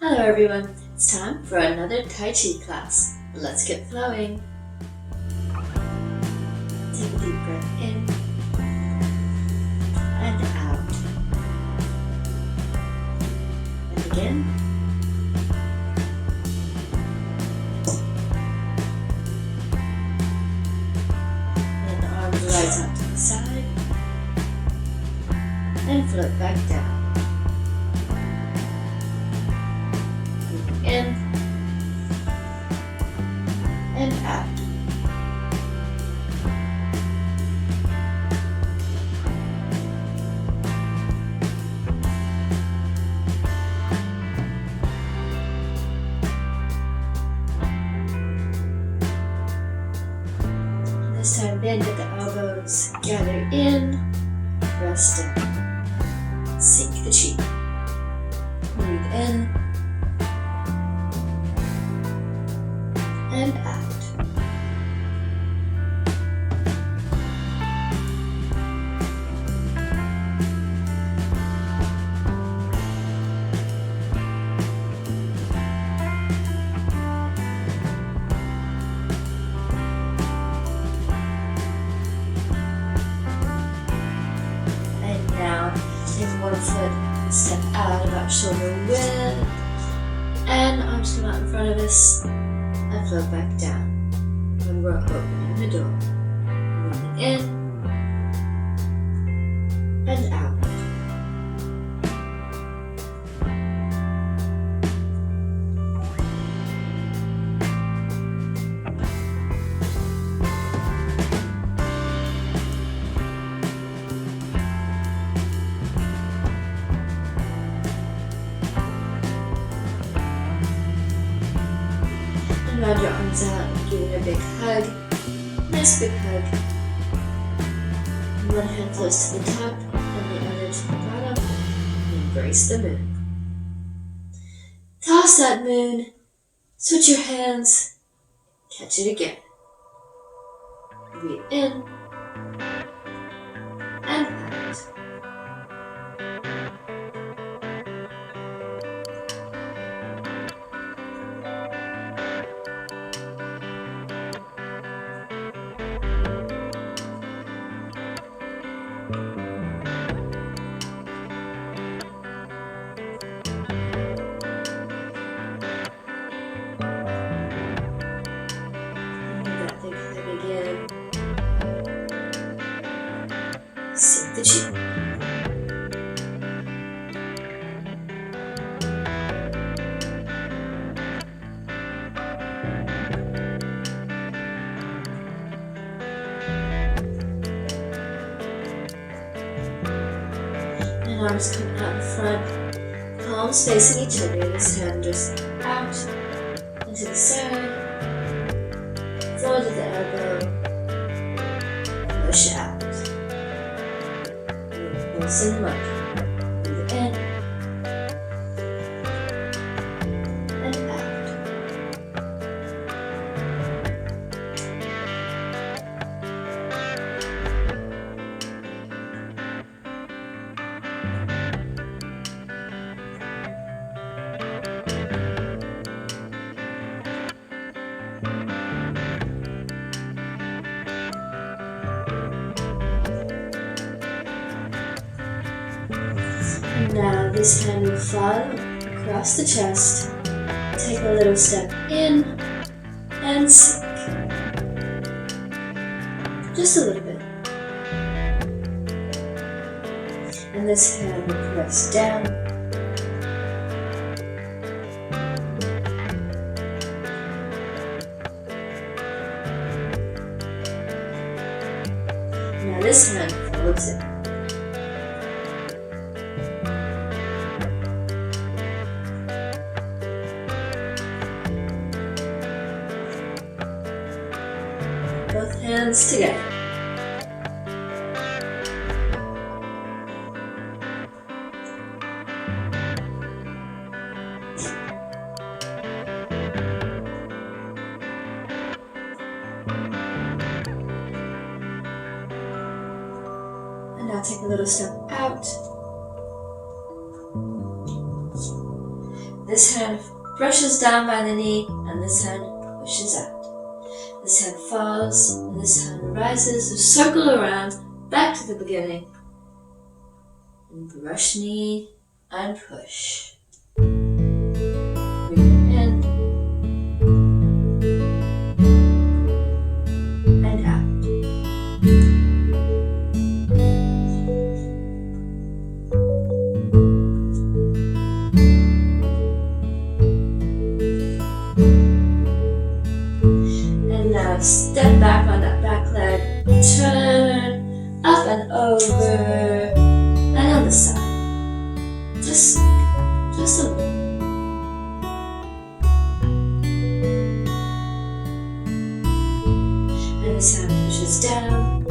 Hello everyone, it's time for another Tai Chi class. Let's get flowing. Take a deep breath in and out. And again. And the arms rise out to the side and float back down. In and out. This time bend at the elbows, gather in, rest down. Sink the chi. Breathe in and out. And now take one foot, step out about shoulder width, and arms come out in front of us. And float back down when we're opening the door. Breathing in and out. Round your arms out and give it a big hug. Nice big hug. One hand close to the top and the other to the bottom. And embrace the moon. Toss that moon. Switch your hands. Catch it again. Breathe in and out. Again. Sink the chi. And arms come out in front, palms facing each other. This hand just out and to the side. Fold at the elbow, push out. Pulse in monkey. Breathe in and out. Now this hand will fall across the chest. Take a little step in and sink. Just a little bit. And this hand will press down. Now this hand folds it. Both hands together. And now take a little step out. This hand brushes down by the knee, and this hand pushes out. This hand falls, and this hand rises to circle around back to the beginning. And brush knee and push. Breathe in and out. And now step back on that back leg, turn up and over, and on the side. Just a little. And this hand pushes down.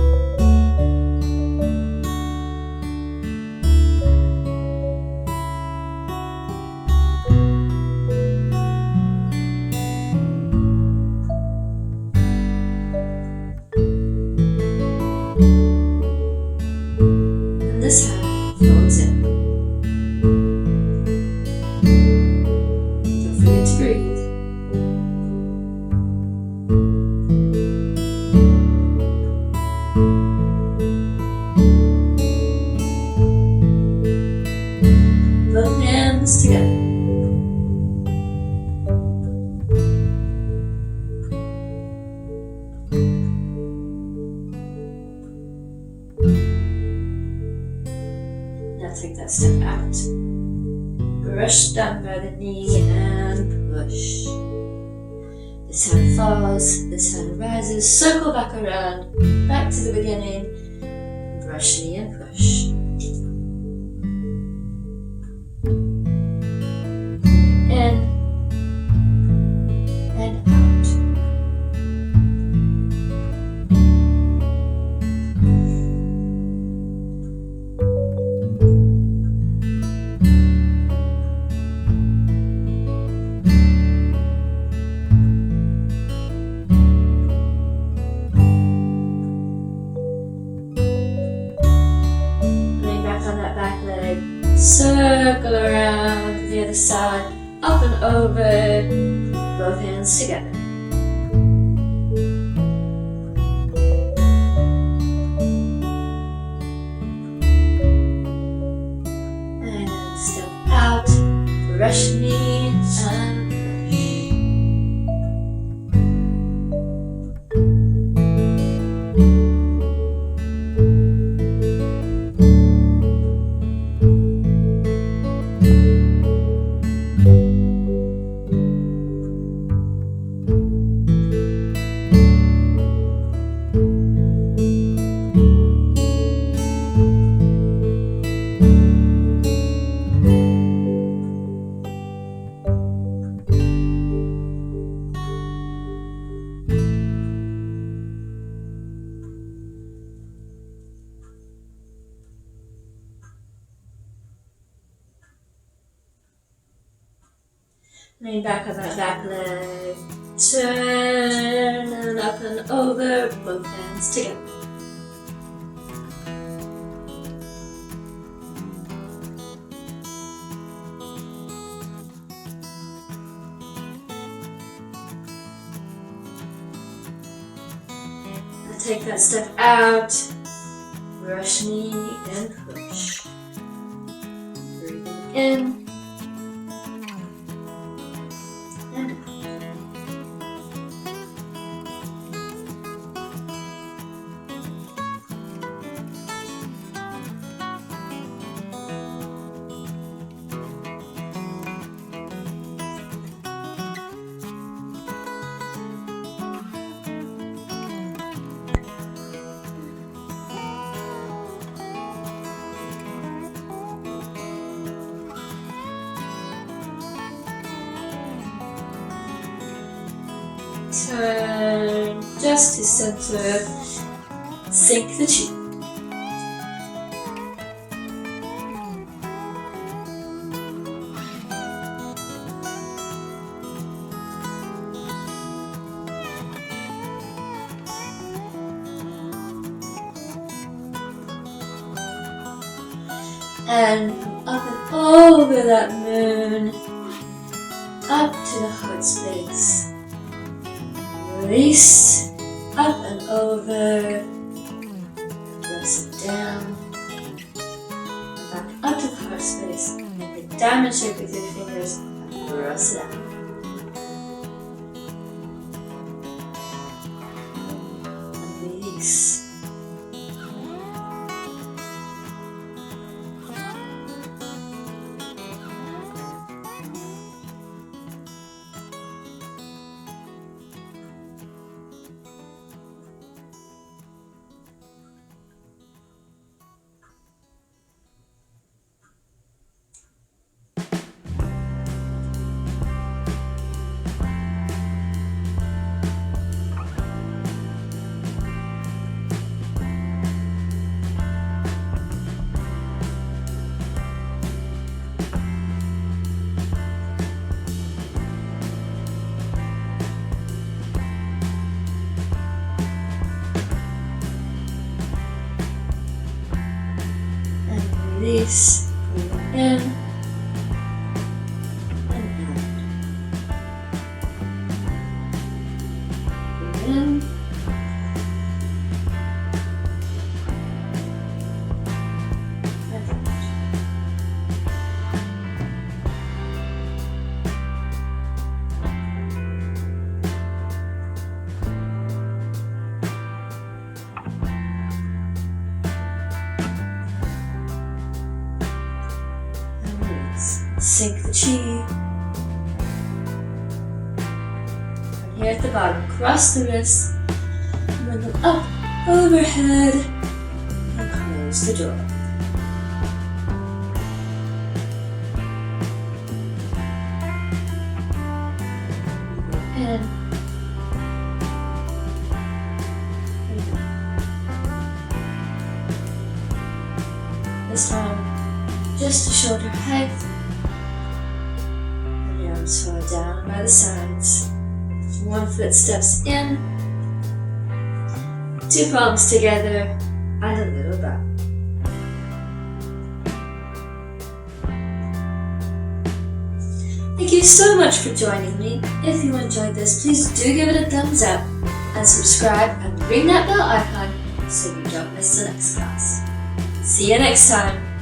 And this hand folds in. Don't forget to breathe. Both hands together. Now take that step out. Brush down by the knee and push. This hand falls, this hand rises, circle back around, back to the beginning. Brush knee and push. In and out. Laying back on that back leg, circle around to the other side, up and over, both hands together. And step out, brush knee and push. Laying back on that back leg, turn and up and over, both hands together. Now take that step out, brush knee and push. Breathing in. Turn just to center, sink the chi. And up and over that moon, up to the heart space. Release, up and over, press it down, and back up to the heart space. Make a diamond shape with your fingers and press it out. And release. Release, breathe in and out. Breathe in and out. Sink the chi. And here at the bottom, cross the wrists, bring them up overhead, and close the door. In. And out. This time, just to shoulder height. Fall down by the sides. One foot steps in, two palms together, and a little bow. Thank you so much for joining me. If you enjoyed this, please do give it a thumbs up and subscribe and ring that bell icon so you don't miss the next class. See you next time.